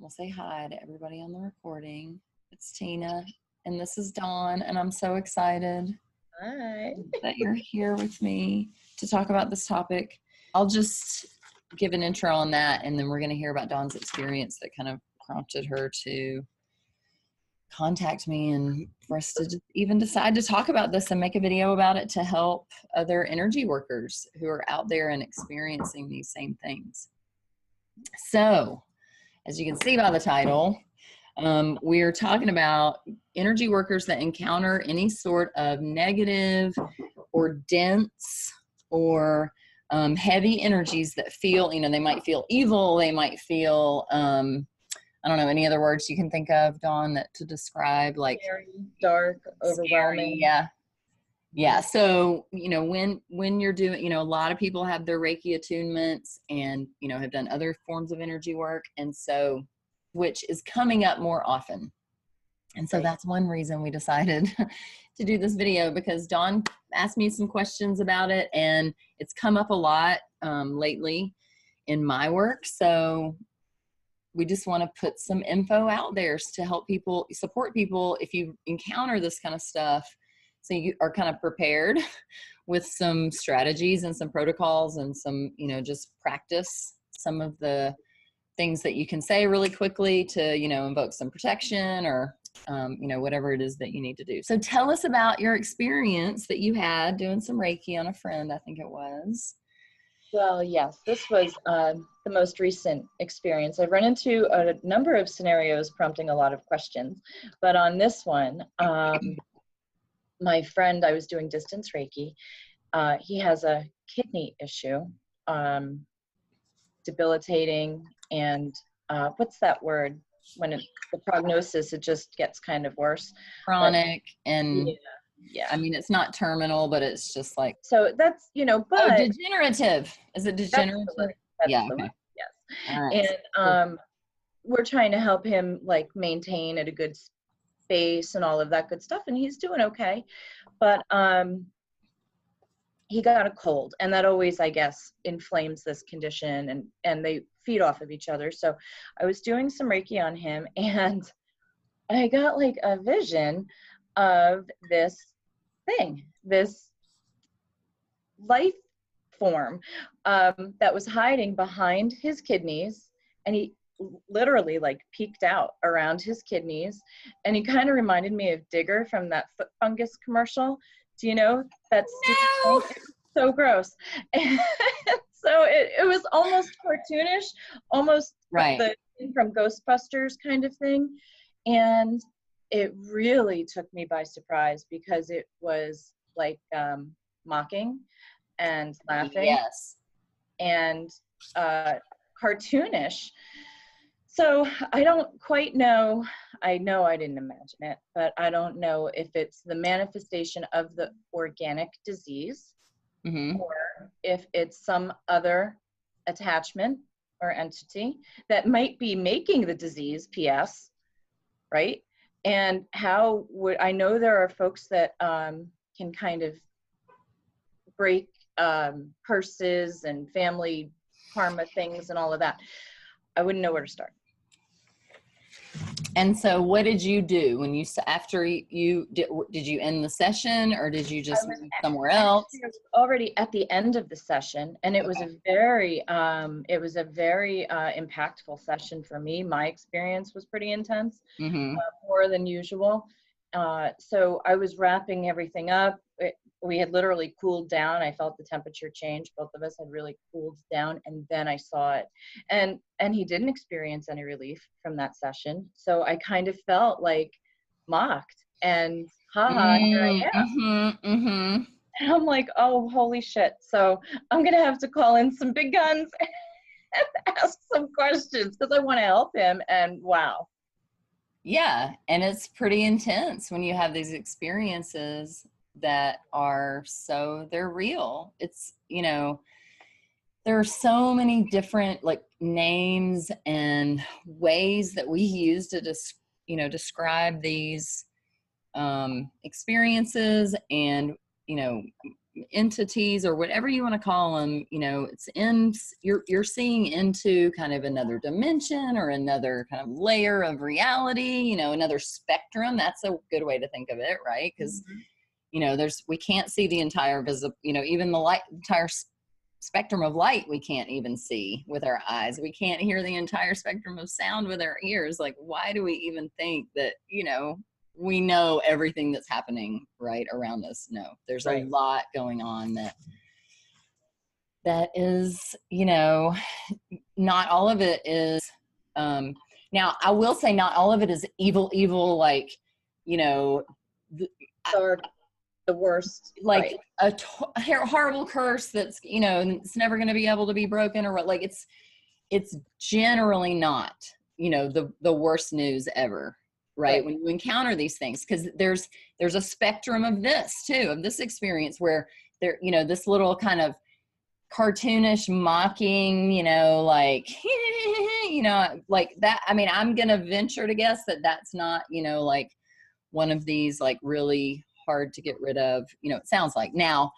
We'll say hi to everybody on the recording. It's Tina, and this is Dawn, and I'm so excited Hi. that you're here with me to talk about this topic. I'll just give an intro on that, and then we're going to hear about Dawn's experience that kind of prompted her to contact me and for us to even decide to talk about this and make a video about it to help other energy workers who are out there and experiencing these same things. So, as you can see by the title, we're talking about energy workers that encounter any sort of negative or dense or heavy energies that feel, they might feel evil, they might feel, I don't know, any other words you can think of, Dawn, that to describe, like Scary, dark, overwhelming. Scary, yeah. So, when you're doing, a lot of people have their Reiki attunements and, have done other forms of energy work. And so, which is coming up more often. And so that's one reason we decided to do this video, because Dawn asked me some questions about it and it's come up a lot lately in my work. So we just want to put some info out there to help people, support people if you encounter this kind of stuff. So you are kind of prepared with some strategies and some protocols and some, just practice some of the things that you can say really quickly to, invoke some protection or, whatever it is that you need to do. So tell us about your experience that you had doing some Reiki on a friend, I think it was. Well, yes, this was the most recent experience. I've run into a number of scenarios prompting a lot of questions, but on this one, my friend, I was doing distance Reiki. He has a kidney issue, debilitating, and what's that word? When the prognosis, it just gets kind of worse. Chronic, and yeah. I mean, it's not terminal, but it's just like. So that's, but. Oh, degenerative. Is it degenerative? That's yeah. the Okay. word, yes. All right. And we're trying to help him like maintain at a good space and all of that good stuff. And he's doing okay. But he got a cold, and that always, I guess, inflames this condition, and they feed off of each other. So I was doing some Reiki on him, and I got like a vision of this thing, this life form that was hiding behind his kidneys, and he literally like peeked out around his kidneys, and he kind of reminded me of Digger from that foot fungus commercial. Do you know that stupid thing? It was so gross. And so it was almost cartoonish, almost right. the thing from Ghostbusters kind of thing. And it really took me by surprise, because it was like mocking and laughing. Yes. And cartoonish. So I don't quite know. I know I didn't imagine it, but I don't know if it's the manifestation of the organic disease, or if it's some other attachment or entity that might be making the disease, PS, right? And how would I know there are folks that can kind of break curses and family karma things and all of that. I wouldn't know where to start. And so what did you do when you, after you did you end the session, or did you just move somewhere else? I was already at the end of the session, and it was a very impactful session for me. My experience was pretty intense, more than usual. So I was wrapping everything up. We had literally cooled down. I felt the temperature change. Both of us had really cooled down, and then I saw it. And he didn't experience any relief from that session. So I kind of felt like mocked, and haha, here I am. And I'm like, oh, holy shit. So I'm going to have to call in some big guns and ask some questions, because I want to help him. And wow. Yeah. And it's pretty intense when you have these experiences that are they're real. It's, there are so many different like names and ways that we use to describe these experiences, and entities or whatever you want to call them, you know, it's in, you're seeing into kind of another dimension or another kind of layer of reality, you know, another spectrum. That's a good way to think of it, right? Because, you know, we can't see the entire you know, even the entire spectrum of light we can't even see with our eyes. We can't hear the entire spectrum of sound with our ears. Like, why do we even think that, you know, we know everything that's happening right around us? No, there's a lot going on that is, you know, not all of it is, now I will say not all of it is evil, like, you know, the worst, like a horrible curse that's, you know, it's never going to be able to be broken, or what. Like, it's generally not, you know, the worst news ever, right? When you encounter these things, because there's a spectrum of this too, of this experience where there, you know, this little kind of cartoonish mocking, you know, like, you know, like that. I mean, I'm going to venture to guess that that's not, you know, like one of these like really hard to get rid of, you know, it sounds like. Now,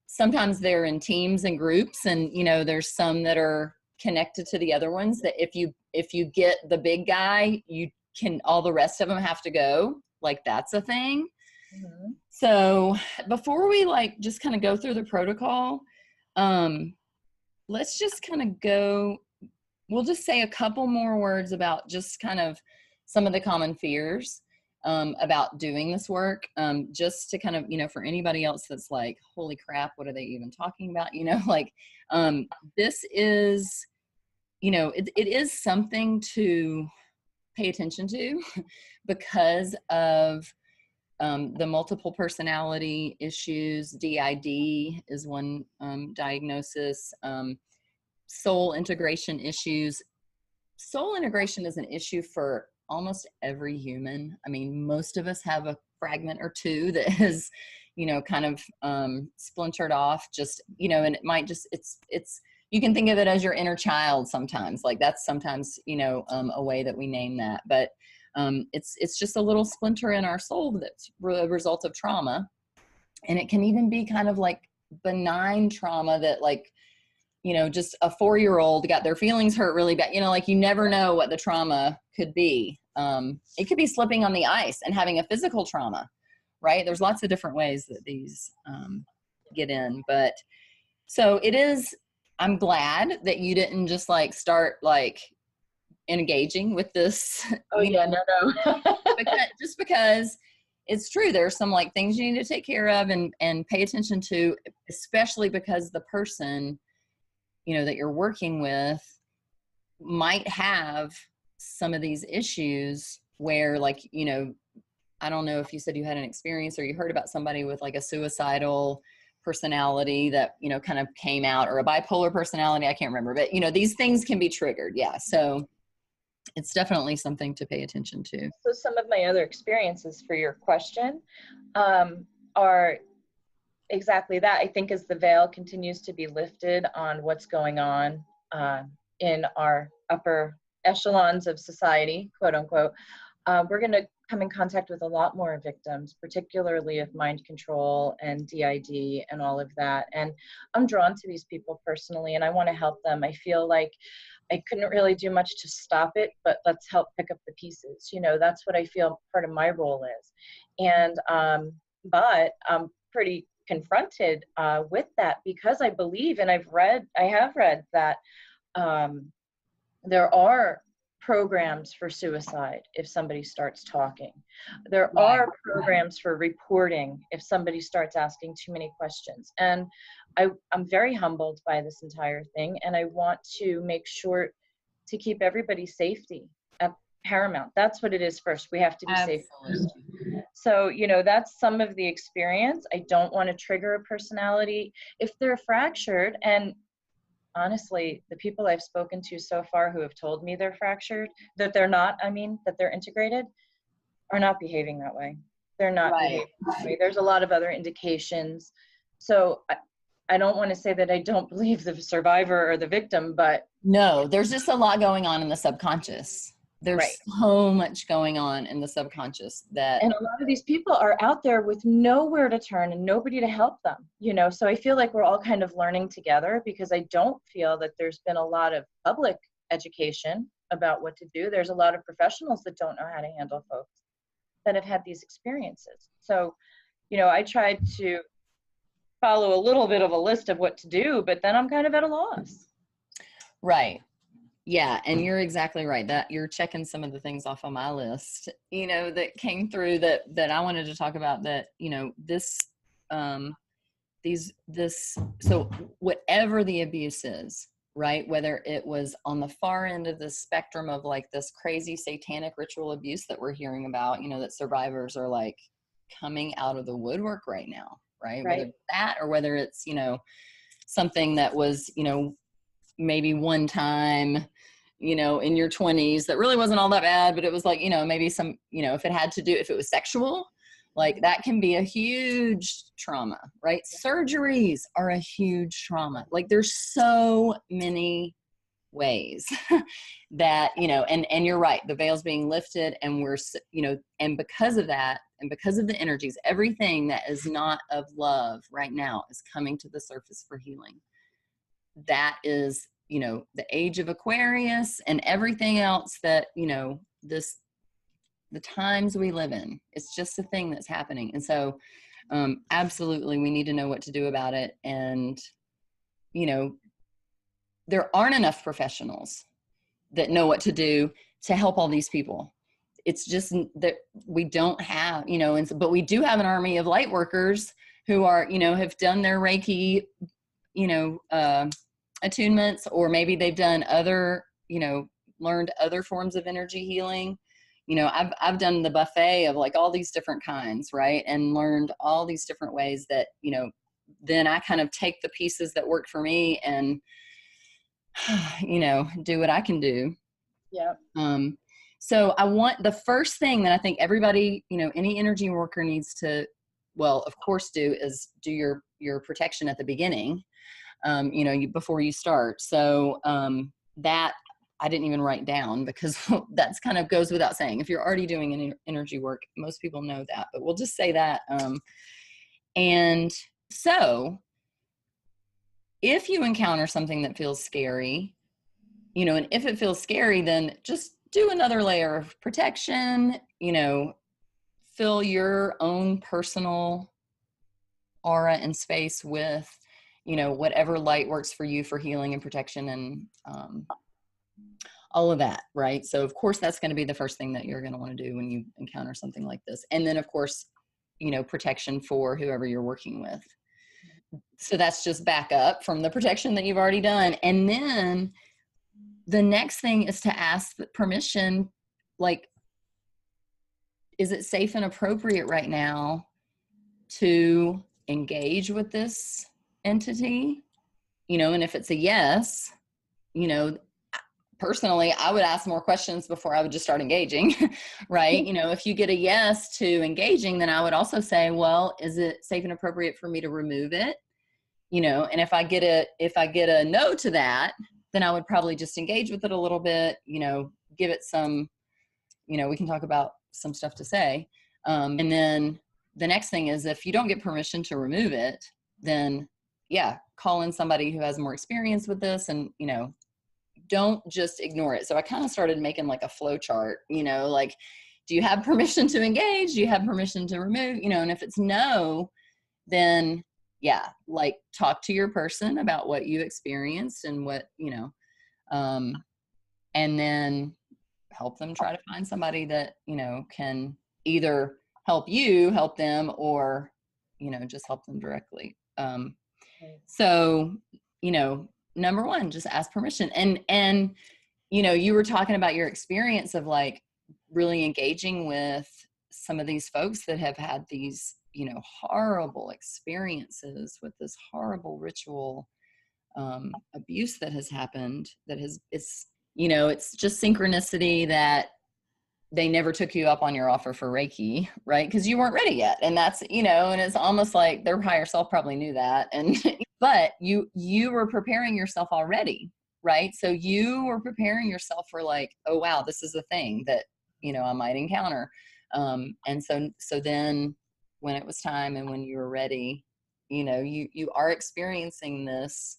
sometimes they're in teams and groups, and, you know, there's some that are connected to the other ones that if you get the big guy, you can, all the rest of them have to go. Like, that's a thing. So before we like just kind of go through the protocol, let's just kind of go, we'll just say a couple more words about just kind of some of the common fears about doing this work, just to kind of, you know, for anybody else that's like, holy crap, what are they even talking about? You know, like, this is, you know, it is something to pay attention to because of the multiple personality issues. DID is one diagnosis. Soul integration issues. Soul integration is an issue for almost every human. I mean, most of us have a fragment or two that is, you know, kind of splintered off, just, you know, and it might just, it's, you can think of it as your inner child sometimes. Like, that's sometimes, you know, a way that we name that. But it's just a little splinter in our soul that's a result of trauma. And it can even be kind of like benign trauma that, like, you know, just a 4-year-old got their feelings hurt really bad. You know, like, you never know what the trauma could be. It could be slipping on the ice and having a physical trauma, right? There's lots of different ways that these get in. But so it is, I'm glad that you didn't just like start like engaging with this. Oh yeah, no. because it's true. There's some like things you need to take care of and pay attention to, especially because the person, you know, that you're working with might have some of these issues where, like, you know, I don't know if you said you had an experience or you heard about somebody with like a suicidal personality that, you know, kind of came out, or a bipolar personality. I can't remember, but, you know, these things can be triggered. Yeah. So it's definitely something to pay attention to. So some of my other experiences for your question are exactly that. I think as the veil continues to be lifted on what's going on in our upper echelons of society, quote unquote, we're going to come in contact with a lot more victims, particularly of mind control and DID and all of that. And I'm drawn to these people personally, and I want to help them. I feel like I couldn't really do much to stop it, but let's help pick up the pieces. You know, that's what I feel part of my role is. And, but I'm pretty confronted with that, because I believe, and I have read that there are programs for suicide if somebody starts talking. There are programs for reporting if somebody starts asking too many questions. And I'm very humbled by this entire thing, and I want to make sure to keep everybody's safety at paramount. That's what it is first. We have to be safe first. So, you know, that's some of the experience. I don't want to trigger a personality if they're fractured. And honestly, the people I've spoken to so far who have told me they're fractured, that they're not, that they're integrated, are not behaving that way. They're not behaving that way. There's a lot of other indications. So I don't want to say that I don't believe the survivor or the victim, but no, there's just a lot going on in the subconscious. There's Right. so much going on in the subconscious that, And a lot of these people are out there with nowhere to turn and nobody to help them, you know? So I feel like we're all kind of learning together, because I don't feel that there's been a lot of public education about what to do. There's a lot of professionals that don't know how to handle folks that have had these experiences. So, you know, I tried to follow a little bit of a list of what to do, but then I'm kind of at a loss. right. Yeah, and you're exactly right. That you're checking some of the things off on my list, you know, that came through that I wanted to talk about, that, you know, this so whatever the abuse is, right? Whether it was on the far end of the spectrum of like this crazy satanic ritual abuse that we're hearing about, you know, that survivors are like coming out of the woodwork right now, right? Whether Right. it's that, or whether it's, you know, something that was, you know, maybe one time, you know, in your 20s that really wasn't all that bad, but it was like, you know, maybe some, you know, if it was sexual, like that can be a huge trauma, right? Surgeries are a huge trauma. Like there's so many ways that, you know, and you're right, the veil's being lifted, and we're, you know, and because of that, and because of the energies, everything that is not of love right now is coming to the surface for healing. That is, you know, the age of Aquarius and everything else that, you know, the times we live in, it's just a thing that's happening. And so absolutely we need to know what to do about it. And, you know, there aren't enough professionals that know what to do to help all these people. It's just that we don't have, you know, but we do have an army of light workers who are, you know, have done their Reiki, you know, attunements, or maybe they've done other, you know, learned other forms of energy healing. You know, I've done the buffet of like all these different kinds, right? And learned all these different ways that, you know, then I kind of take the pieces that work for me and, you know, do what I can do. Yeah. So I want, the first thing that I think everybody, you know, any energy worker needs to, well, of course do, is do your protection at the beginning, you know, before you start. So that I didn't even write down, because that's kind of goes without saying. If you're already doing an energy work, most people know that, but we'll just say that. And so if you encounter something that feels scary, you know, and if it feels scary, then just do another layer of protection, you know, fill your own personal aura and space with, you know, whatever light works for you for healing and protection and all of that, right? So of course that's going to be the first thing that you're going to want to do when you encounter something like this. And then of course, you know, protection for whoever you're working with. So that's just back up from the protection that you've already done. And then the next thing is to ask permission, like, is it safe and appropriate right now to engage with this entity? You know, and if it's a yes, you know, personally, I would ask more questions before I would just start engaging, right? You know, if you get a yes to engaging, then I would also say, well, is it safe and appropriate for me to remove it? You know, and if I get a no to that, then I would probably just engage with it a little bit, you know, give it some, you know, we can talk about some stuff to say. And then the next thing is, if you don't get permission to remove it, then yeah, call in somebody who has more experience with this, and, you know, don't just ignore it. So I kind of started making like a flow chart, you know, like, do you have permission to engage? Do you have permission to remove? You know, and if it's no, then yeah, like talk to your person about what you experienced and what, you know, and then help them try to find somebody that, you know, can either help you help them, or, you know, just help them directly. So, you know, number one, just ask permission. And, you know, you were talking about your experience of like really engaging with some of these folks that have had these, you know, horrible experiences with this horrible ritual abuse that has happened, that has, it's, you know, it's just synchronicity that they never took you up on your offer for Reiki, right? Because you weren't ready yet. And that's, you know, and it's almost like their higher self probably knew that. And, but you were preparing yourself already. right? So you were preparing yourself for like, oh wow, this is a thing that, you know, I might encounter. And so then when it was time and when you were ready, you know, you are experiencing this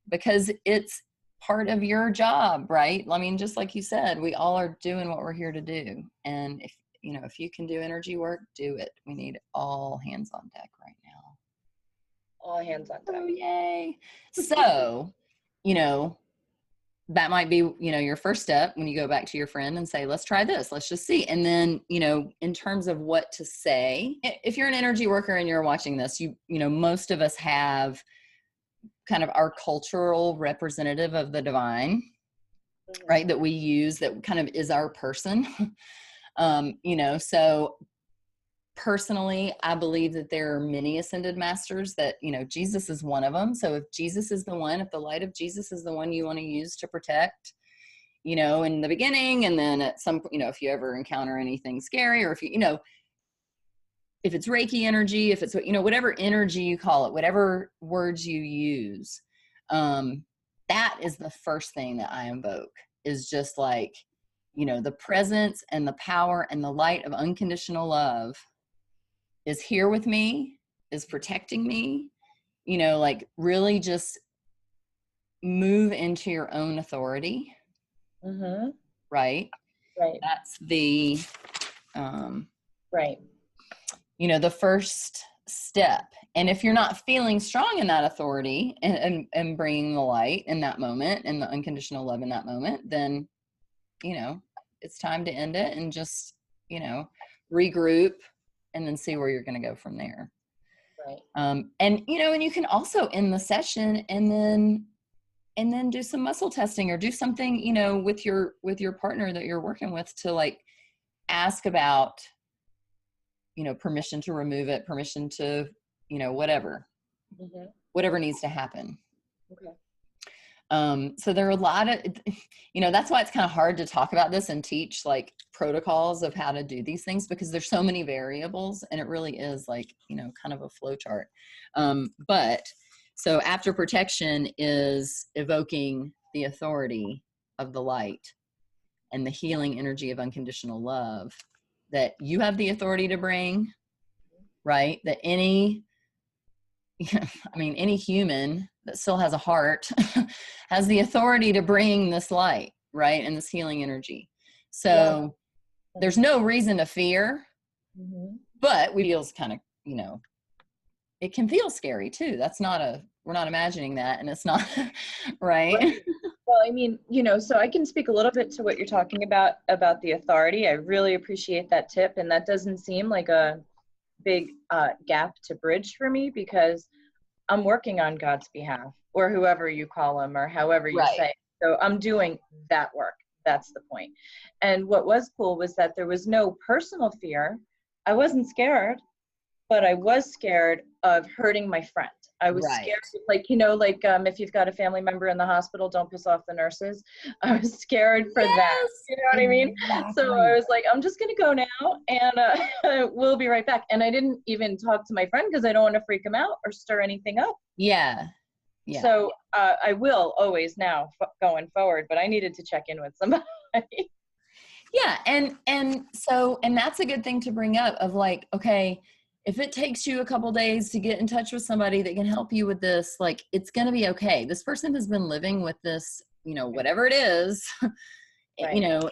because it's part of your job, right? I mean, just like you said, we all are doing what we're here to do. And if, you know, if you can do energy work, do it. We need all hands on deck right now. All hands on deck. Oh, yay. So, you know, that might be, you know, your first step when you go back to your friend and say, let's try this, let's just see. And then, you know, in terms of what to say, if you're an energy worker and you're watching this, you know, most of us have kind of our cultural representative of the divine, right, that we use, that kind of is our person. You know, so personally, I believe that there are many ascended masters, that, you know, Jesus is one of them. So if Jesus is the one, if the light of Jesus is the one you want to use to protect, you know, in the beginning, and then at some, you know, if you ever encounter anything scary, or if you know, if it's Reiki energy, if it's, you know, whatever energy you call it, whatever words you use, that is the first thing that I invoke, is just like, you know, the presence and the power and the light of unconditional love is here with me, is protecting me, you know, like really just move into your own authority. Mm-hmm. Right. Right. That's the, right. You know, the first step. And if you're not feeling strong in that authority and bringing the light in that moment and the unconditional love in that moment, then, you know, it's time to end it and just, you know, regroup and then see where you're going to go from there. Right. And, you know, and you can also end the session and then do some muscle testing, or do something, you know, with your partner that you're working with, to like ask about, you know, permission to remove it, permission to, you know, whatever needs to happen. Okay. So there are a lot of, you know, that's why it's kind of hard to talk about this and teach like protocols of how to do these things, because there's so many variables, and it really is like, you know, kind of a flow chart. But so after protection is evoking the authority of the light and the healing energy of unconditional love that you have the authority to bring, right? That any, I mean, any human that still has a heart has the authority to bring this light, right? And this healing energy. So there's no reason to fear, but we feels kind of, you know, it can feel scary too. That's not we're not imagining that, and it's not, right? Well, I mean, you know, so I can speak a little bit to what you're talking about the authority. I really appreciate that tip. And that doesn't seem like a big gap to bridge for me, because I'm working on God's behalf, or whoever you call him, or however you say it. So I'm doing that work. That's the point. And what was cool was that there was no personal fear. I wasn't scared, but I was scared of hurting my friend. I was scared, like, you know, like if you've got a family member in the hospital, don't piss off the nurses. I was scared for that. You know what I mean? So I was like, I'm just going to go now, and we'll be right back. And I didn't even talk to my friend because I don't want to freak him out or stir anything up. Yeah. So I will always now going forward, but I needed to check in with somebody. Yeah. And that's a good thing to bring up, of like, okay, if it takes you a couple days to get in touch with somebody that can help you with this, like, it's going to be okay. This person has been living with this, you know, whatever it is, you know,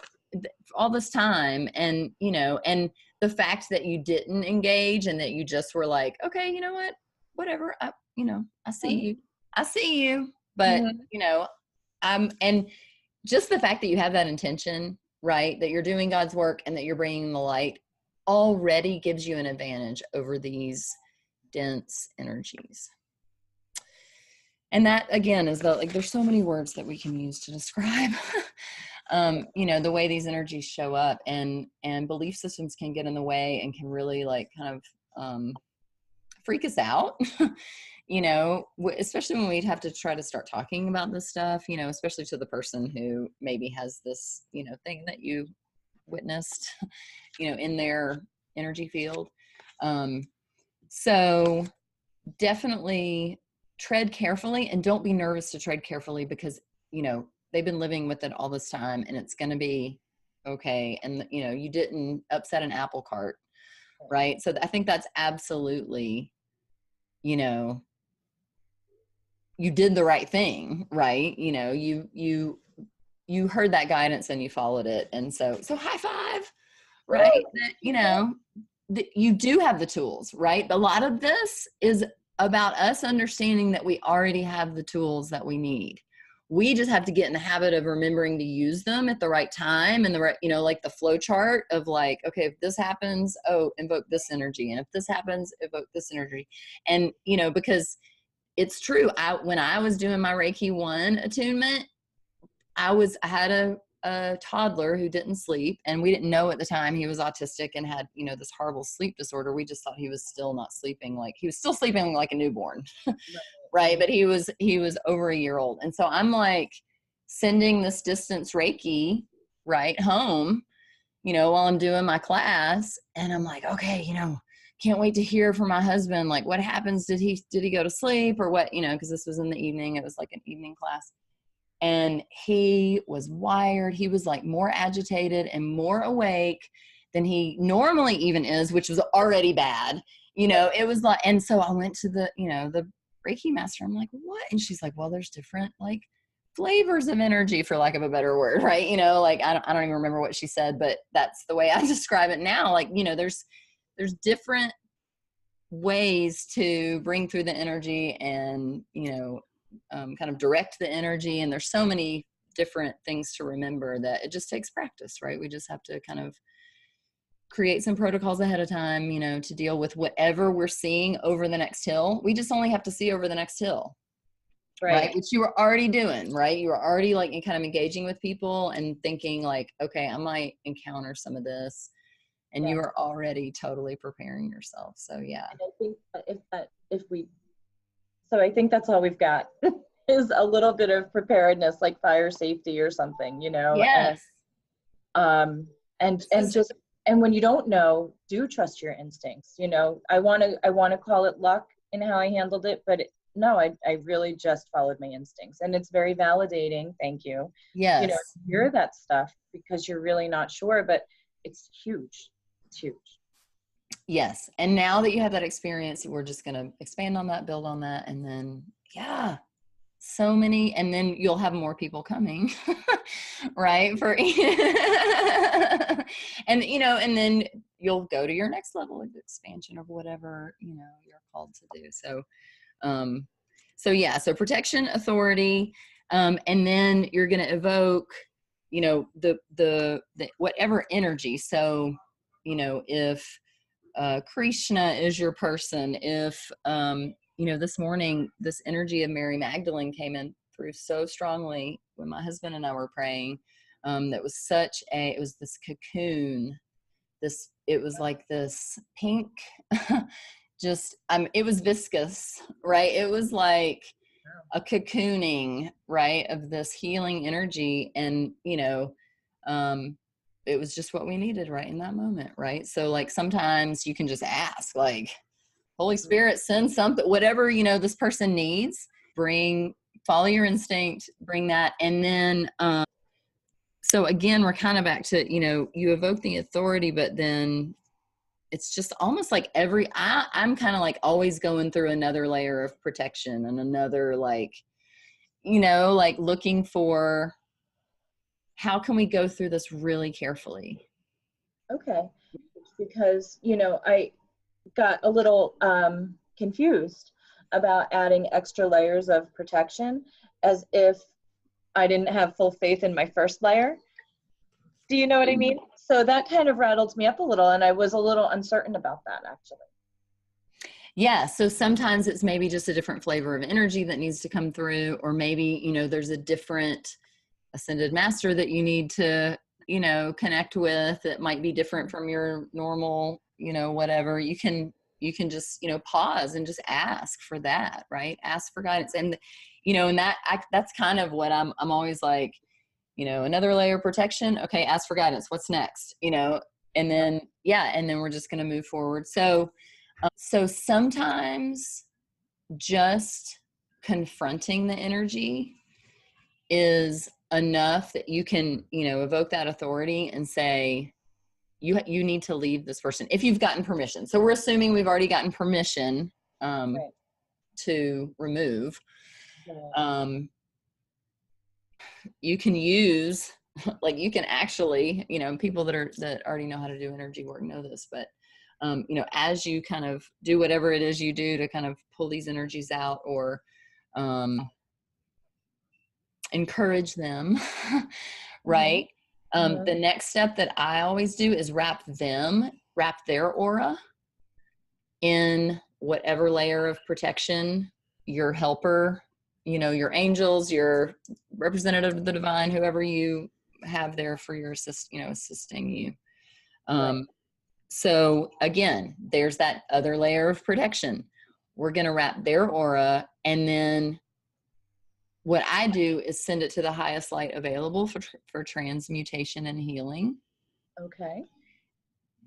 all this time. And, you know, and the fact that you didn't engage and that you just were like, okay, you know what, whatever, you know, I see you, but you know, and just the fact that you have that intention, right, that you're doing God's work and that you're bringing the light, already gives you an advantage over these dense energies. And that, again, is the, like, there's so many words that we can use to describe, you know, the way these energies show up, and belief systems can get in the way and can really like kind of freak us out, you know, especially when we'd have to try to start talking about this stuff, you know, especially to the person who maybe has this, you know, thing that you witnessed, you know, in their energy field. So definitely tread carefully, and don't be nervous to tread carefully, because, you know, they've been living with it all this time and it's going to be okay. And, you know, you didn't upset an apple cart, right? So I think that's absolutely, you know, you did the right thing, right? You know, you heard that guidance and you followed it. And so high five, right? That, you know, that you do have the tools, right? A lot of this is about us understanding that we already have the tools that we need. We just have to get in the habit of remembering to use them at the right time and the right, you know, like the flow chart of like, okay, if this happens, oh, invoke this energy. And if this happens, evoke this energy. And, you know, because it's true. When I was doing my Reiki 1 attunement, I had a toddler who didn't sleep, and we didn't know at the time he was autistic and had, you know, this horrible sleep disorder. We just thought he was still not sleeping. Like he was still sleeping like a newborn. Right. But he was over a year old. And so I'm like sending this distance Reiki right home, you know, while I'm doing my class. And I'm like, okay, you know, can't wait to hear from my husband. Like what happens? Did he go to sleep or what, you know, cause this was in the evening. It was like an evening class. And he was wired. He was like more agitated and more awake than he normally even is, which was already bad. You know, it was like, and so I went to the, you know, the Reiki master. I'm like, what? And she's like, well, there's different like flavors of energy, for lack of a better word. Right. You know, like, I don't even remember what she said, but that's the way I describe it now. Like, you know, there's different ways to bring through the energy and, you know, kind of direct the energy. And there's so many different things to remember that it just takes practice, right? We just have to kind of create some protocols ahead of time, you know, to deal with whatever we're seeing over the next hill. We just only have to see over the next hill, right? Which you were already doing, right? You were already like kind of engaging with people and thinking like, okay, I might encounter some of this. And you were already totally preparing yourself. So yeah. And I think so I think that's all we've got is a little bit of preparedness, like fire safety or something, you know. Yes. And when you don't know, do trust your instincts. You know, I want to call it luck in how I handled it, but no, I really just followed my instincts, and it's very validating. Thank you. Yes. You know, hear that stuff because you're really not sure, but it's huge. It's huge. Yes. And now that you have that experience, we're just going to expand on that, build on that. And then, yeah, so many, and then you'll have more people coming, right? And, you know, and then you'll go to your next level of expansion of whatever, you know, you're called to do. So, so protection, authority, and then you're going to evoke, you know, the whatever energy. So, you know, if, Krishna is your person, if, you know, this morning, this energy of Mary Magdalene came in through so strongly when my husband and I were praying, that was it was this cocoon, it was like this pink, just, it was viscous, right? It was like a cocooning, right, of this healing energy. And, you know, it was just what we needed right in that moment, right? So like sometimes you can just ask, like, Holy Spirit, send something, whatever, you know, this person needs, follow your instinct, bring that. And then, so again, we're kind of back to, you know, you evoke the authority, but then it's just almost like I'm kind of like always going through another layer of protection and another, like, you know, like looking for, how can we go through this really carefully? Okay. Because, you know, I got a little confused about adding extra layers of protection as if I didn't have full faith in my first layer. Do you know what I mean? So that kind of rattled me up a little, and I was a little uncertain about that, actually. Yeah. So sometimes it's maybe just a different flavor of energy that needs to come through, or maybe, you know, there's a different ascended master that you need to, you know, connect with that might be different from your normal, you know, whatever. You can just, you know, pause and just ask for that, right? Ask for guidance. And, you know, and that's kind of what I'm always like, you know, another layer of protection. Okay. Ask for guidance. What's next? You know, and then, yeah. And then we're just going to move forward. So sometimes just confronting the energy is enough that you can, evoke that authority and say, you need to leave this person if you've gotten permission. So we're assuming we've already gotten permission Right. to remove. Yeah. You can use, like, you can actually, people that already know how to do energy work know this, but as you kind of do whatever it is you do to kind of pull these energies out, or encourage them, right? The next step that I always do is wrap their aura in whatever layer of protection your helper, your angels, your representative of the divine, whoever you have there for your assisting you. Right. So again, there's that other layer of protection. We're going to wrap their aura, and then what I do is send it to the highest light available for transmutation and healing. Okay.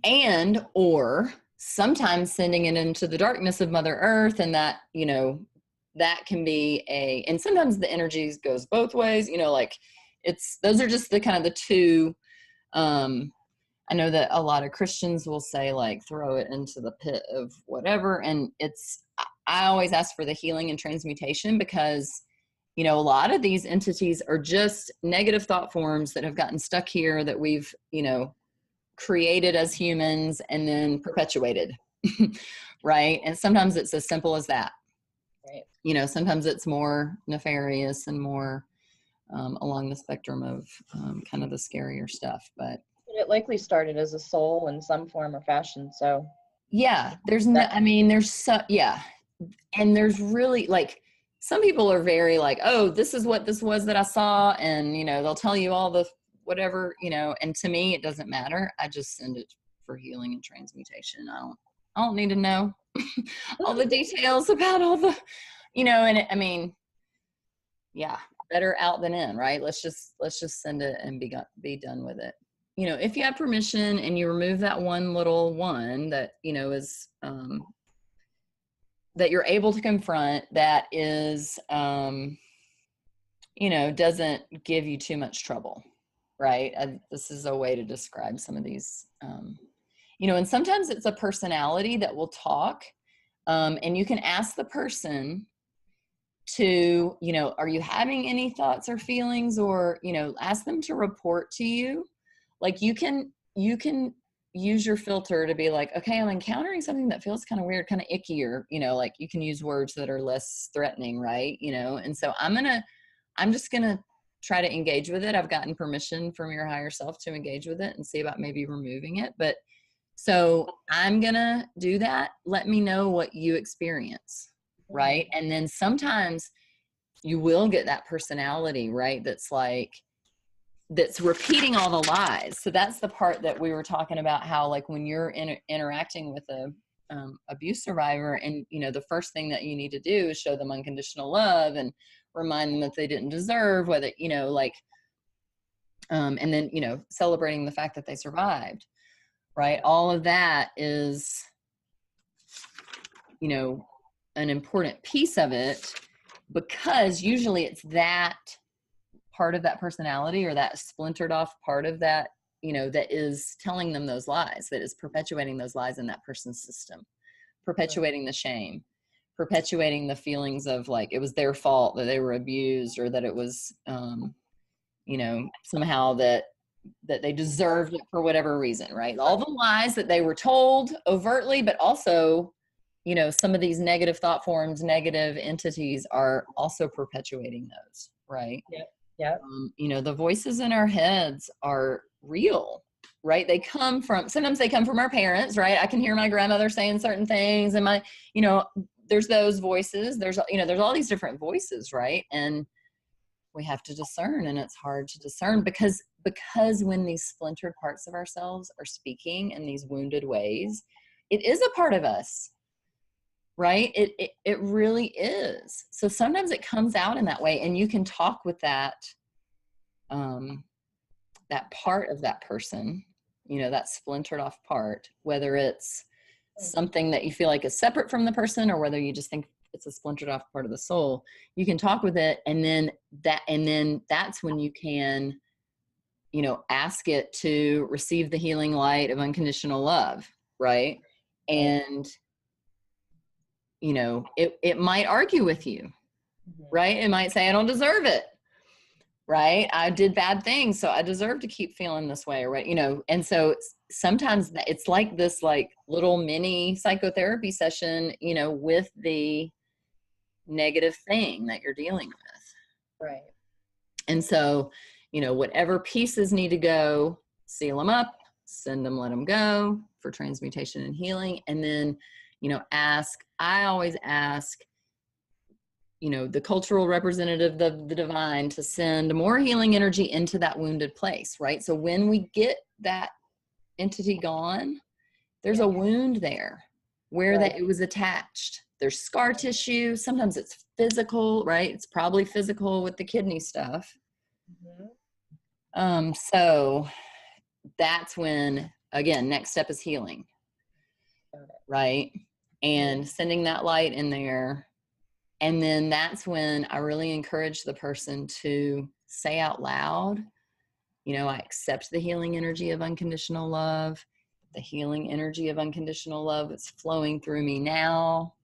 And, or sometimes sending it into the darkness of Mother Earth, and that, that can be and sometimes the energies goes both ways, like those are just the kind of the two. I know that a lot of Christians will say, like, throw it into the pit of whatever. And I always ask for the healing and transmutation, because, a lot of these entities are just negative thought forms that have gotten stuck here that we've, created as humans and then perpetuated. Right. And sometimes it's as simple as that. Right. Sometimes it's more nefarious and more along the spectrum of kind of the scarier stuff, but it likely started as a soul in some form or fashion. So yeah, there's yeah. And there's really, like, some people are very like, oh, this is what this was that I saw. And, they'll tell you all the whatever, and to me, it doesn't matter. I just send it for healing and transmutation. I don't need to know all the details about all the, and yeah, better out than in, right? Let's just send it and be done with it. If you have permission and you remove that one little one that, is, that you're able to confront, that is, doesn't give you too much trouble, right? This is a way to describe some of these, and sometimes it's a personality that will talk, and you can ask the person to, are you having any thoughts or feelings, or, ask them to report to you. Like, you can use your filter to be like, okay, I'm encountering something that feels kind of weird, kind of icky, or, like, you can use words that are less threatening, right? And so I'm just going to try to engage with it. I've gotten permission from your higher self to engage with it and see about maybe removing it. But so I'm going to do that. Let me know what you experience. Right. And then sometimes you will get that personality, right? That's repeating all the lies. So that's the part that we were talking about, how, like, when you're interacting with a abuse survivor, and, the first thing that you need to do is show them unconditional love and remind them that they didn't deserve, whether, and then, celebrating the fact that they survived, right? All of that is, an important piece of it, because usually it's that part of that personality, or that splintered off part of that, that is telling them those lies, that is perpetuating those lies in that person's system, perpetuating the shame, perpetuating the feelings of, like, it was their fault that they were abused, or that it was, somehow that they deserved it for whatever reason, right? All the lies that they were told overtly, but also, some of these negative thought forms, negative entities are also perpetuating those, right? Yeah. The voices in our heads are real, right? Sometimes they come from our parents, right? I can hear my grandmother saying certain things, and there's those voices, there's all these different voices, right? And we have to discern, and it's hard to discern because when these splintered parts of ourselves are speaking in these wounded ways, it is a part of us, right? It really is. So sometimes it comes out in that way, and you can talk with that part of that person, that splintered off part, whether it's something that you feel like is separate from the person, or whether you just think it's a splintered off part of the soul, you can talk with it. And then that's when you can, ask it to receive the healing light of unconditional love. Right. And, it might argue with you, right? It might say, I don't deserve it. Right. I did bad things, so I deserve to keep feeling this way. Right. And so sometimes it's like this, like little mini psychotherapy session, with the negative thing that you're dealing with. Right. And so, whatever pieces need to go, seal them up, send them, let them go for transmutation and healing. And then, I always ask, the cultural representative of the divine to send more healing energy into that wounded place, right? So when we get that entity gone, there's a wound there where that it was attached. There's scar tissue. Sometimes it's physical, right? It's probably physical with the kidney stuff. So that's when, again, next step is healing, right? And sending that light in there. And then that's when I really encourage the person to say out loud, I accept the healing energy of unconditional love. The healing energy of unconditional love is flowing through me now.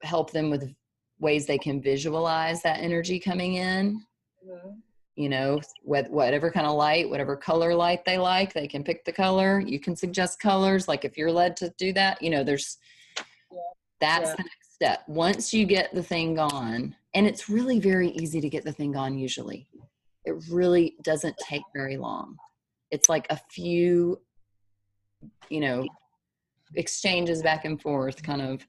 Help them with ways they can visualize that energy coming in. Whatever kind of light, whatever color light they like, they can pick the color. You can suggest colors. Like if you're led to do that, that's the next step. Once you get the thing gone, and it's really very easy to get the thing gone usually. It really doesn't take very long. It's like a few, exchanges back and forth kind of,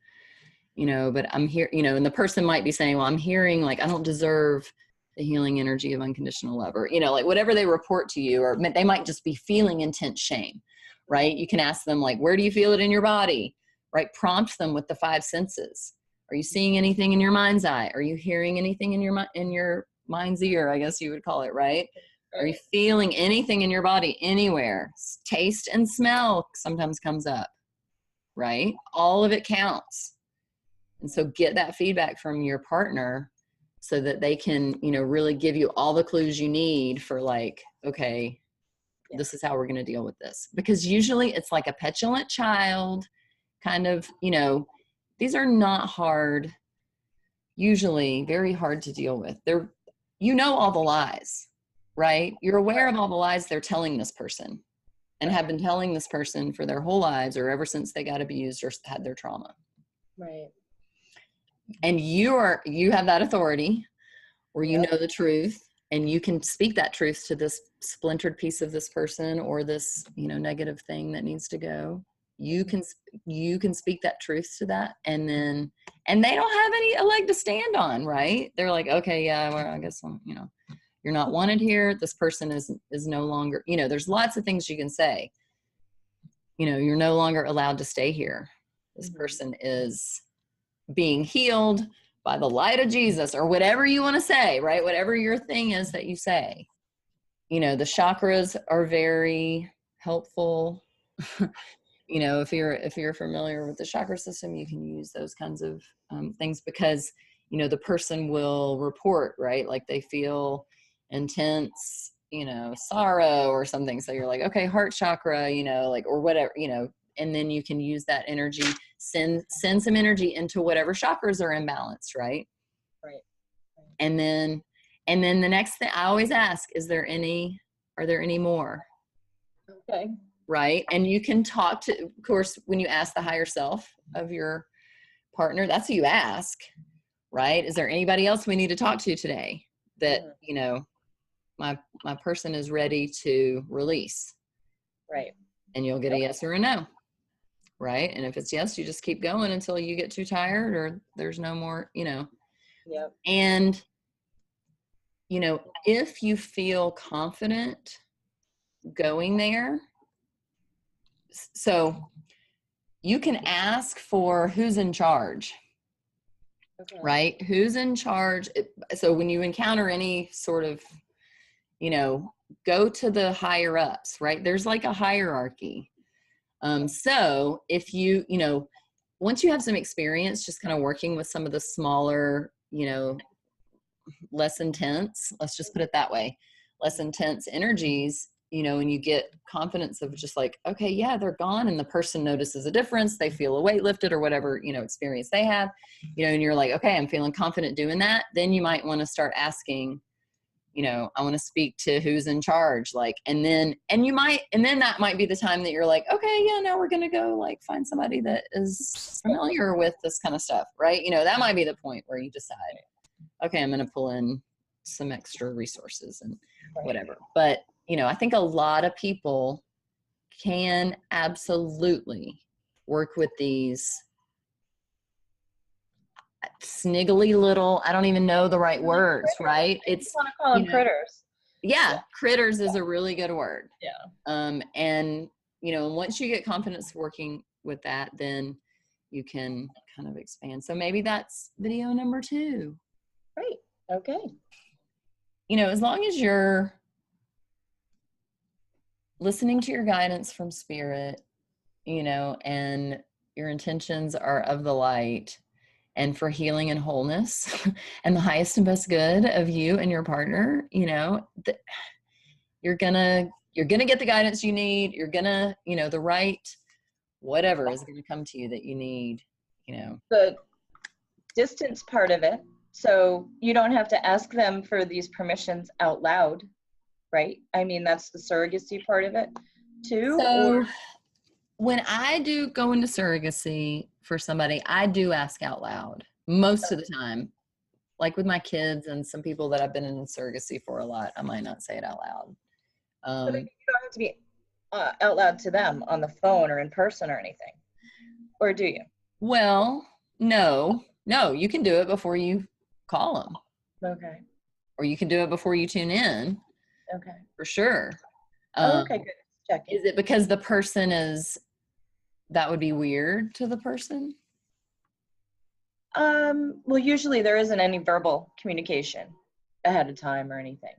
but I'm here, and the person might be saying, well, I'm hearing like, I don't deserve the healing energy of unconditional love, or, like whatever they report to you, or they might just be feeling intense shame, right? You can ask them like, where do you feel it in your body? Right? Prompt them with the 5 senses. Are you seeing anything in your mind's eye? Are you hearing anything in your mind's ear, I guess you would call it, right? Are you feeling anything in your body anywhere? Taste and smell sometimes comes up, right? All of it counts. And so get that feedback from your partner so that they can, really give you all the clues you need for like, okay, this is how we're going to deal with this. Because usually it's like a petulant child kind of, these are not hard, usually very hard to deal with. They're, all the lies, right? You're aware of all the lies they're telling this person and have been telling this person for their whole lives or ever since they got abused or had their trauma. Right. And you have that authority where you know the truth and you can speak that truth to this splintered piece of this person or this, negative thing that needs to go. You can speak that truth to that, and they don't have a leg to stand on, right? They're like, okay, yeah, well, I guess you're not wanted here. This person is no longer, there's lots of things you can say. You're no longer allowed to stay here. This person is being healed by the light of Jesus, or whatever you want to say, right? Whatever your thing is that you say. The chakras are very helpful. If you're familiar with the chakra system, you can use those kinds of things because, the person will report, right? Like they feel intense, sorrow or something. So you're like, okay, heart chakra, or whatever, and then you can use that energy, send some energy into whatever chakras are imbalanced, right? Right. And then the next thing I always ask, are there any more? Okay. Right. And you can talk to, of course, when you ask the higher self of your partner, that's who you ask, right? Is there anybody else we need to talk to today that, my person is ready to release? Right. And you'll get a yes or a no. Right. And if it's yes, you just keep going until you get too tired or there's no more, Yep. And, if you feel confident going there, so you can ask for who's in charge, right? Who's in charge? So when you encounter any sort of, go to the higher ups, right? There's like a hierarchy. So if once you have some experience, just kind of working with some of the smaller, less intense, let's just put it that way, less intense energies, and you get confidence of just like, okay, yeah, they're gone. And the person notices a difference. They feel a weight lifted or whatever, experience they have, and you're like, okay, I'm feeling confident doing that. Then you might want to start asking, I want to speak to who's in charge. And then that might be the time that you're like, okay, yeah, now we're going to go like find somebody that is familiar with this kind of stuff. Right. That might be the point where you decide, okay, I'm going to pull in some extra resources and whatever. But, I think a lot of people can absolutely work with these sniggly little, I don't even know the right words, right? It's, I want to call them critters. Yeah. Critters is a really good word. Yeah. And, once you get confidence working with that, then you can kind of expand. So maybe that's video number 2. Great. Okay. As long as you're listening to your guidance from spirit, and your intentions are of the light and for healing and wholeness and the highest and best good of you and your partner, you're gonna get the guidance you need. You're gonna, the right whatever is gonna come to you that you need, The distance part of it. So you don't have to ask them for these permissions out loud, right? I mean, that's the surrogacy part of it too. So when I do go into surrogacy for somebody, I do ask out loud most of the time. Like with my kids and some people that I've been in surrogacy for a lot, I might not say it out loud. But you don't have to be out loud to them on the phone or in person or anything. Or do you? Well, no, you can do it before you call them. Okay. Or you can do it before you tune in. Okay. For sure. Okay, good. Check it. Is it because the person that would be weird to the person? Well, usually there isn't any verbal communication ahead of time or anything.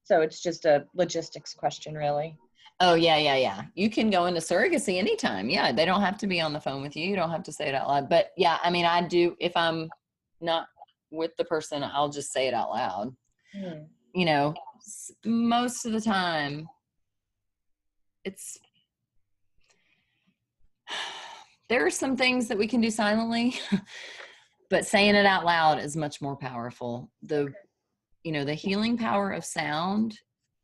So it's just a logistics question, really. Oh, yeah. You can go into surrogacy anytime. Yeah, they don't have to be on the phone with you. You don't have to say it out loud. But yeah, I mean, I do, if I'm not with the person, I'll just say it out loud. Most of the time, there are some things that we can do silently, but saying it out loud is much more powerful. The healing power of sound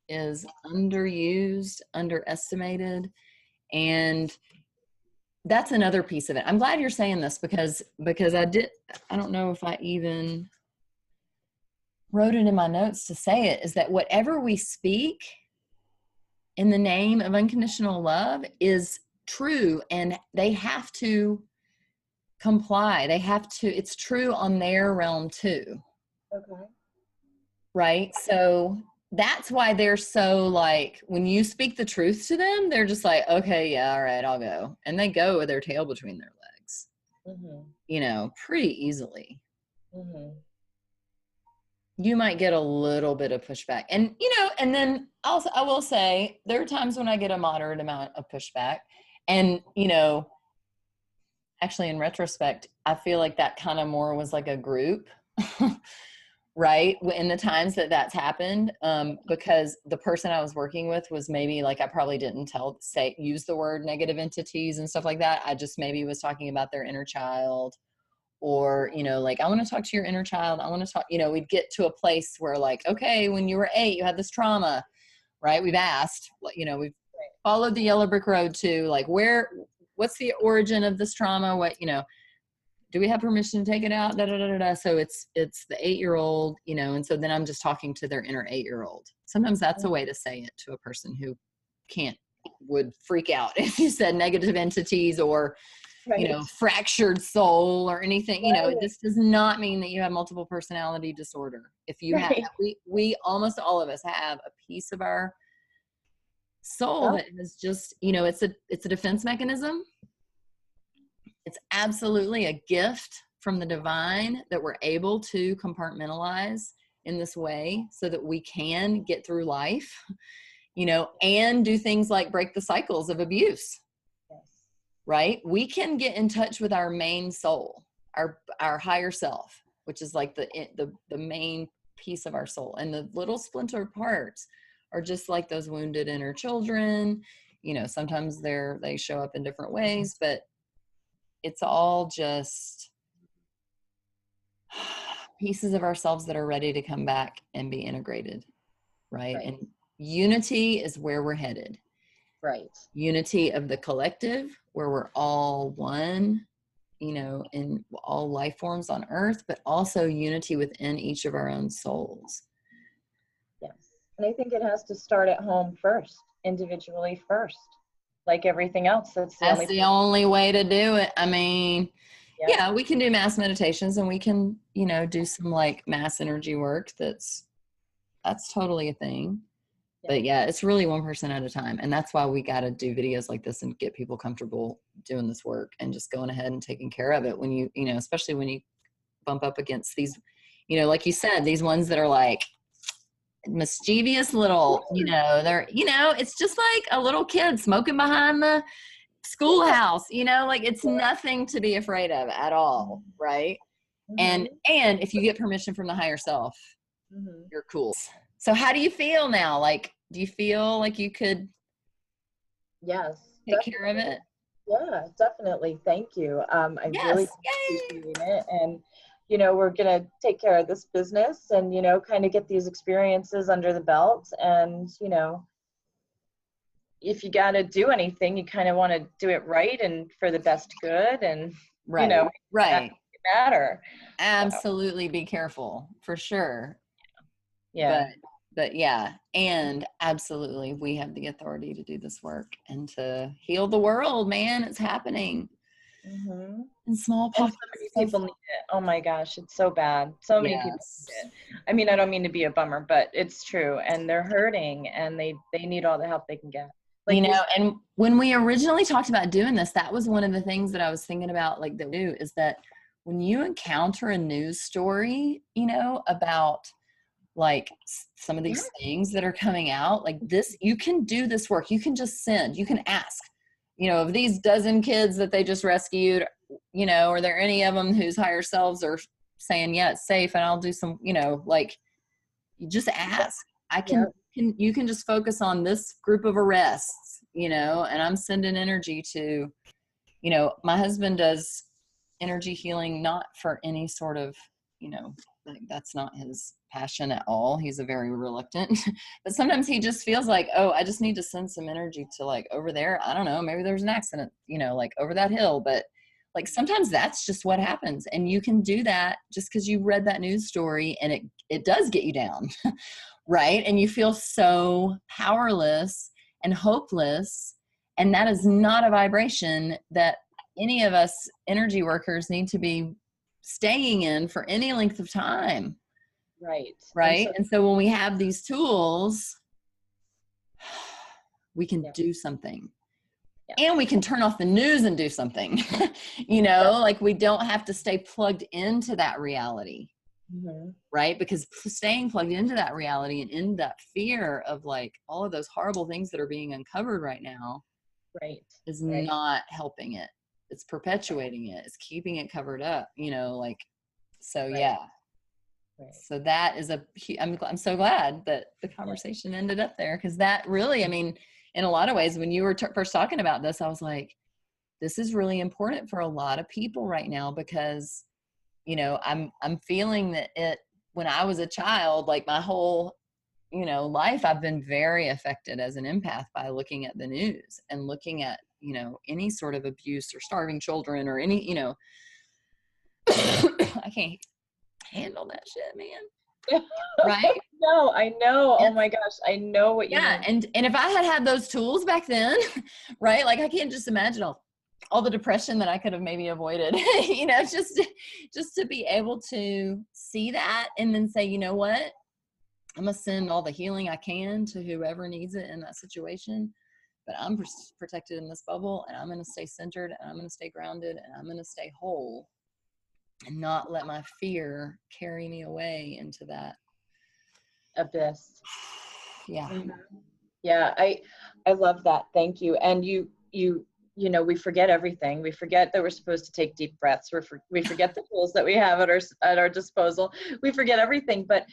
is underused, underestimated. And that's another piece of it. I'm glad you're saying this because I don't know if I even wrote it in my notes to say it, is that whatever we speak in the name of unconditional love is true, and they have to comply. It's true on their realm too. Okay. Right? So that's why they're so like, when you speak the truth to them, they're just like, okay, yeah, all right, I'll go. And they go with their tail between their legs, pretty easily. You might get a little bit of pushback. And, and then also I will say there are times when I get a moderate amount of pushback. And, actually in retrospect, I feel like that kind of more was like a group, right? In the times that's happened, because the person I was working with was maybe like, I probably didn't use the word negative entities and stuff like that. I just maybe was talking about their inner child, or, like, I want to talk to your inner child. I want to talk, we'd get to a place where like, okay, when you were 8, you had this trauma, right? We've asked, we've followed the yellow brick road to like, what's the origin of this trauma? What, do we have permission to take it out? So it's the 8-year-old, and so then I'm just talking to their inner 8-year-old. Sometimes that's a way to say it to a person who would freak out if you said negative entities or, fractured soul or anything. This does not mean that you have multiple personality disorder. If you have, we almost all of us have a piece of our soul that is just, it's a defense mechanism. It's absolutely a gift from the divine that we're able to compartmentalize in this way so that we can get through life, and do things like break the cycles of abuse. Yes. right? We can get in touch with our main soul, our higher self, which is like the main piece of our soul. And the little splinter parts are just like those wounded inner children. You know, sometimes they show up in different ways, but it's all just pieces of ourselves that are ready to come back and be integrated, right? And unity is where we're headed. Right. Unity of the collective, where we're all one, you know, in all life forms on earth, but also unity within each of our own souls. Yes. And I think it has to start at home first, individually first. Like everything else, that's the only way to do it. I mean, yeah, we can do mass meditations and we can, you know, do some like mass energy work. That's totally a thing. But yeah, it's really one person at a time. And that's why we got to do videos like this and get people comfortable doing this work and just going ahead and taking care of it when you know, especially when you bump up against these, you know, like you said, these ones that are like mischievous little, you know, they're, you know, it's just like a little kid smoking behind the schoolhouse, you know, like it's nothing to be afraid of at all. Right. And if you get permission from the higher self, you're cool. So how do you feel now? Like, do you feel like you could take care of it? Yeah, definitely. Thank you. I really appreciate it. And, you know, we're going to take care of this business and, you know, kind of get these experiences under the belt. And, you know, if you got to do anything, you kind of want to do it right and for the best good. And, you know, that matter. Absolutely. Be careful for sure. Yeah. But yeah, and absolutely, we have the authority to do this work and to heal the world, man. It's happening in small pockets. And so many people need it. Oh my gosh, it's so bad. So many people need it. I mean, I don't mean to be a bummer, but it's true. And they're hurting and they need all the help they can get. Like, you know, and when we originally talked about doing this, that was one of the things that I was thinking about, like, that we do, is that when you encounter a news story, you know, about like some of these things that are coming out like this, you can do this work. You can just send, you can ask, you know, of these dozen kids that they just rescued, you know, are there any of them whose higher selves are saying, yeah, it's safe and I'll do some, you know, like you just ask. You can just focus on this group of arrests, you know, and I'm sending energy to, you know, my husband does energy healing, not for any sort of, you know, like that's not his passion at all. He's a very reluctant, but sometimes he just feels like, oh, I just need to send some energy to like over there. I don't know, maybe there's an accident, you know, like over that hill. But like sometimes that's just what happens. And you can do that just because you read that news story and it does get you down, right? And you feel so powerless and hopeless. And that is not a vibration that any of us energy workers need to be staying in for any length of time. Right. And so when we have these tools, we can do something. And we can turn off the news and do something, you know, like we don't have to stay plugged into that reality. Right. Because staying plugged into that reality and in that fear of like all of those horrible things that are being uncovered right now is not helping it. It's perpetuating it. It's keeping it covered up, you know, like, so yeah. So that is I'm so glad that the conversation ended up there. Cause that really, I mean, in a lot of ways, when you were first talking about this, I was like, this is really important for a lot of people right now because, you know, I'm feeling that when I was a child, like my whole, you know, life, I've been very affected as an empath by looking at the news and looking at, you know, any sort of abuse or starving children or any, you know, I can't handle that shit, man. Right? No, I know. Oh my gosh, I know what you mean. And if I had those tools back then, right? Like I can't just imagine all the depression that I could have maybe avoided, you know, just to be able to see that and then say, you know what, I'm gonna send all the healing I can to whoever needs it in that situation, but I'm protected in this bubble and I'm gonna stay centered and I'm gonna stay grounded and I'm gonna stay whole and not let my fear carry me away into that abyss. Yeah. Yeah, I love that. Thank you. And you you know, we forget everything. We forget that we're supposed to take deep breaths. We forget the tools that we have at our disposal. We forget everything. But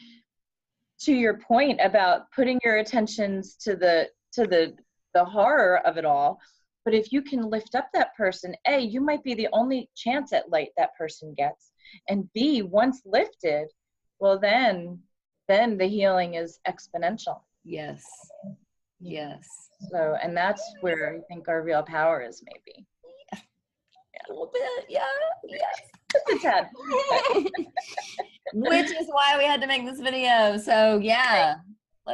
to your point about putting your attentions to the horror of it all, but if you can lift up that person, A, you might be the only chance at light that person gets, and B, once lifted, well, then the healing is exponential. Yes. Yes. So, and that's where I think our real power is, maybe. Yeah. A little bit. Yeah. Yes. Just a tad. Which is why we had to make this video. So yeah.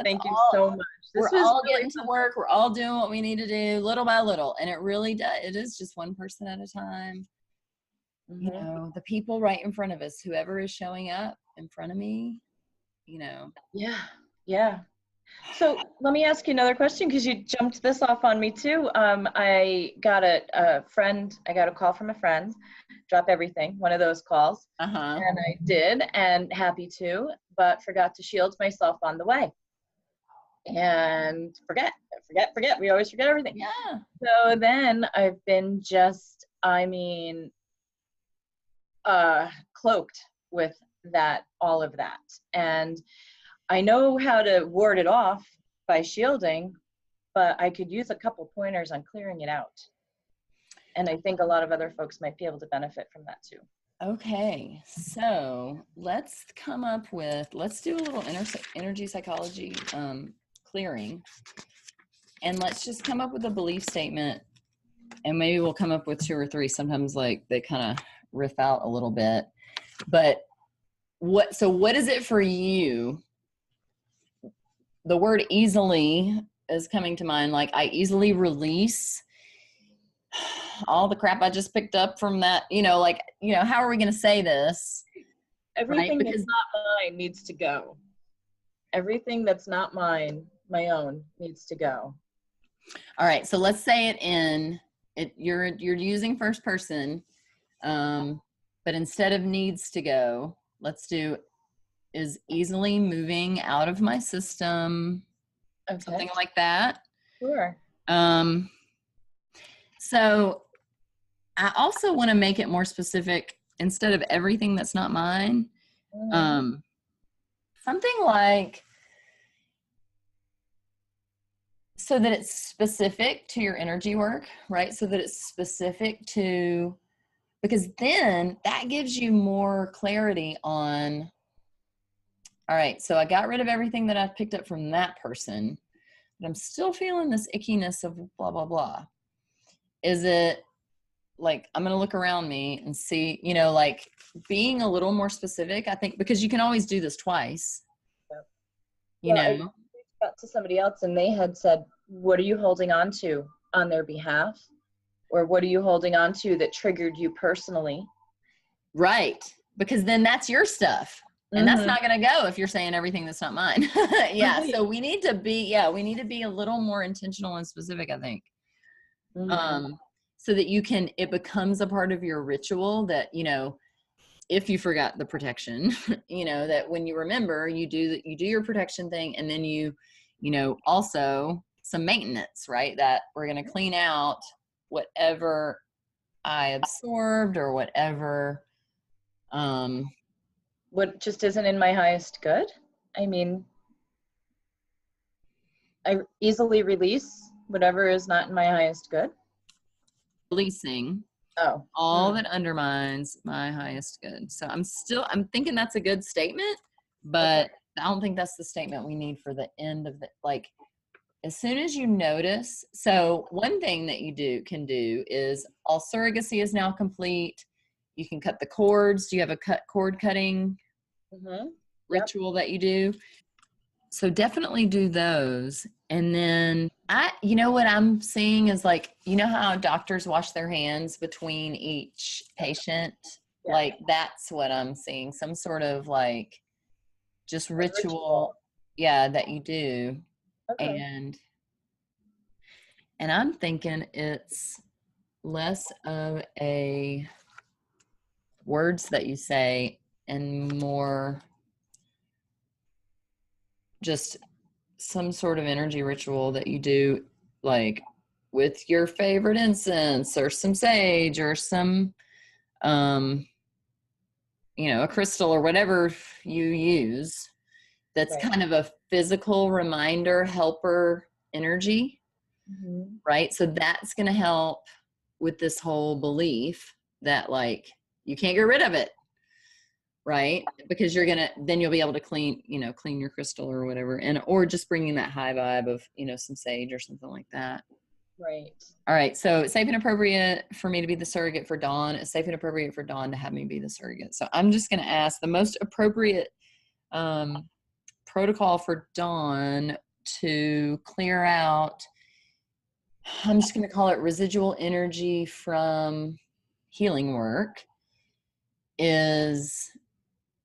Thank you so much. We're all getting to work. We're all doing what we need to do little by little. And it really does. It is just one person at a time. Mm-hmm. You know, the people right in front of us, whoever is showing up in front of me, you know. Yeah. Yeah. So let me ask you another question, because you jumped this off on me too. I got a call from a friend, drop everything, one of those calls. And I did, and happy to, but forgot to shield myself on the way. And forget. We always forget everything. Yeah. So then I've been just, cloaked with that, all of that. And I know how to ward it off by shielding, but I could use a couple pointers on clearing it out. And I think a lot of other folks might be able to benefit from that too. Okay, so let's do a little energy psychology clearing, and let's just come up with a belief statement, and maybe we'll come up with 2 or 3. Sometimes like they kind of riff out a little bit, but what is it for you? The word easily is coming to mind. Like, I easily release all the crap I just picked up from that, how are we going to say this? Everything that's not mine needs to go. Everything that's not my own needs to go. All right. So let's say you're using first person, but instead of needs to go, let's do is easily moving out of my system. Okay. Something like that. Sure. So I also want to make it more specific. Instead of everything that's not mine, something like, so that it's specific to your energy work, right? So that it's specific to, because then that gives you more clarity on, all right, so I got rid of everything that I picked up from that person, but I'm still feeling this ickiness of blah, blah, blah. Is it like, I'm going to look around me and see, like being a little more specific, I think, because you can always do this twice. I reached out to somebody else and they had said, what are you holding on to on their behalf? Or what are you holding on to that triggered you personally? Right. Because then that's your stuff. And that's not going to go if you're saying everything that's not mine. Yeah. Right. So we need to be a little more intentional and specific, I think. So that it becomes a part of your ritual that, if you forgot the protection, that when you remember, you do your protection thing. And then also some maintenance, right? That we're going to clean out whatever I absorbed or whatever, what just isn't in my highest good. I easily release whatever is not in my highest good. Releasing all that undermines my highest good. So I'm thinking that's a good statement, but I don't think that's the statement we need for the end of as soon as you notice. So one thing that you can do is, all surrogacy is now complete. You can cut the cords. Do you have a cord cutting ritual that you do? So definitely do those. And then what I'm seeing is how doctors wash their hands between each patient? Yeah. That's what I'm seeing. Some sort of just ritual. Yeah, that you do. Okay. And I'm thinking it's less of a words that you say and more just some sort of energy ritual that you do, with your favorite incense or some sage or some, a crystal or whatever you use. That's Right. kind of a physical reminder, helper energy, right? So that's going to help with this whole belief that like you can't get rid of it, right? Because then you'll be able to clean your crystal or whatever, or just bringing that high vibe of, some sage or something like that. Right. All right. So it's safe and appropriate for me to be the surrogate for Dawn. It's safe and appropriate for Dawn to have me be the surrogate. So I'm just going to ask the most appropriate protocol for Dawn to clear out. I'm just going to call it residual energy from healing work is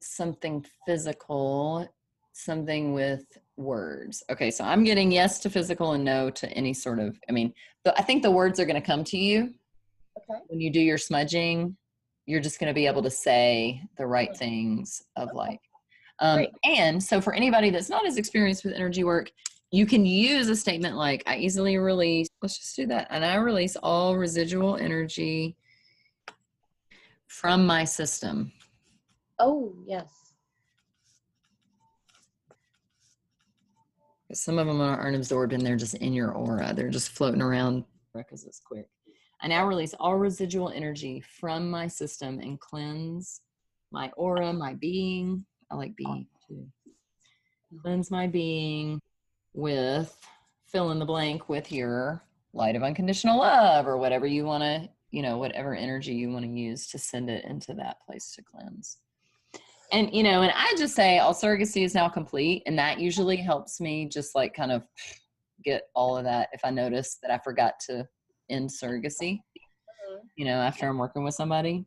something physical, something with words. Okay, so I'm getting yes to physical and no to any sort of, I think the words are going to come to you. Okay. When you do your smudging, you're just going to be able to say the right things of like, and so for anybody that's not as experienced with energy work, you can use a statement like, I easily release, let's just do that. And I release all residual energy from my system. Oh, yes. Some of them aren't absorbed and they're just in your aura. They're just floating around because it's quick. I now release all residual energy from my system and cleanse my aura, my being. I like being too. Cleanse my being with, fill in the blank with your light of unconditional love or whatever you want to, whatever energy you want to use to send it into that place to cleanse. And, and I just say all surrogacy is now complete. And that usually helps me just like kind of get all of that. If I notice that I forgot to end surrogacy, after I'm working with somebody.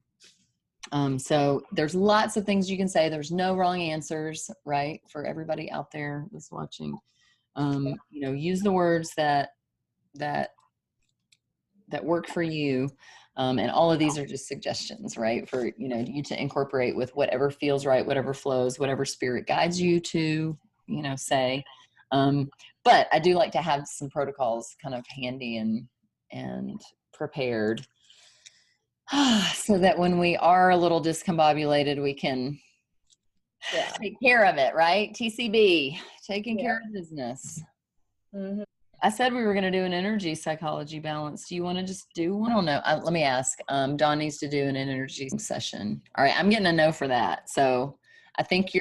So there's lots of things you can say. There's no wrong answers, right? For everybody out there that's watching, use the words that work for you. And all of these are just suggestions, right? For, you to incorporate with whatever feels right, whatever flows, whatever spirit guides you to, say. But I do like to have some protocols kind of handy and prepared so that when we are a little discombobulated, we can take care of it, right? TCB, taking care of business. I said we were going to do an energy psychology balance. Do you want to just do one? I don't know. Let me ask. Dawn needs to do an energy session. All right. I'm getting a no for that. So I think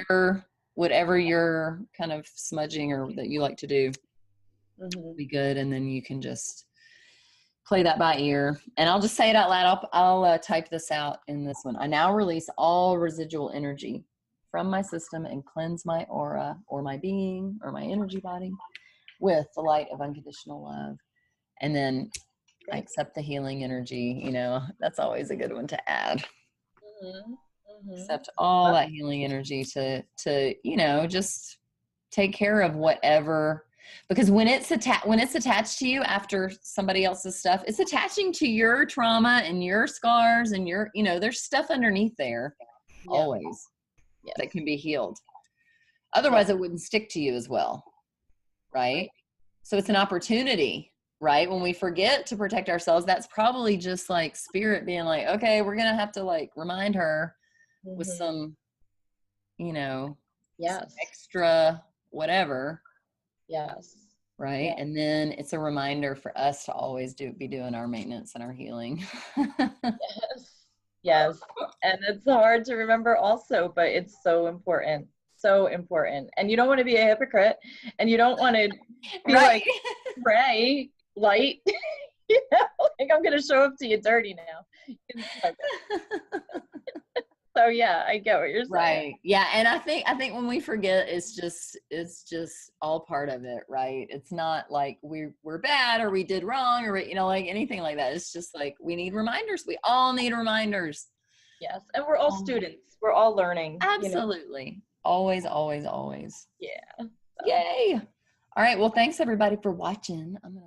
whatever you're kind of smudging or that you like to do will be good. And then you can just play that by ear. And I'll just say it out loud. I'll type this out in this one. I now release all residual energy from my system and cleanse my aura or my being or my energy body with the light of unconditional love. And then I accept the healing energy. That's always a good one to add. Accept all that healing energy to just take care of whatever, because when it's attached to you after somebody else's stuff, it's attaching to your trauma and your scars and your, there's stuff underneath there always that can be healed. Otherwise it wouldn't stick to you as well. Right? So it's an opportunity, right? When we forget to protect ourselves, that's probably just like spirit being like, okay, we're going to have to like remind her with some, some extra whatever. Yes. Right. Yes. And then it's a reminder for us to always be doing our maintenance and our healing. Yes. And it's hard to remember also, but it's so important. So important. And you don't want to be a hypocrite and you don't want to be like pray light. Like I'm gonna show up to you dirty now. So yeah, I get what you're saying. Right. Yeah. And I think when we forget, it's just all part of it, right? It's not like we're bad or we did wrong or like anything like that. It's just like we need reminders. We all need reminders. Yes. And we're all students. We're all learning. Absolutely. Always, always, always. Yeah. So. Yay. All right. Well, thanks everybody for watching. I'm gonna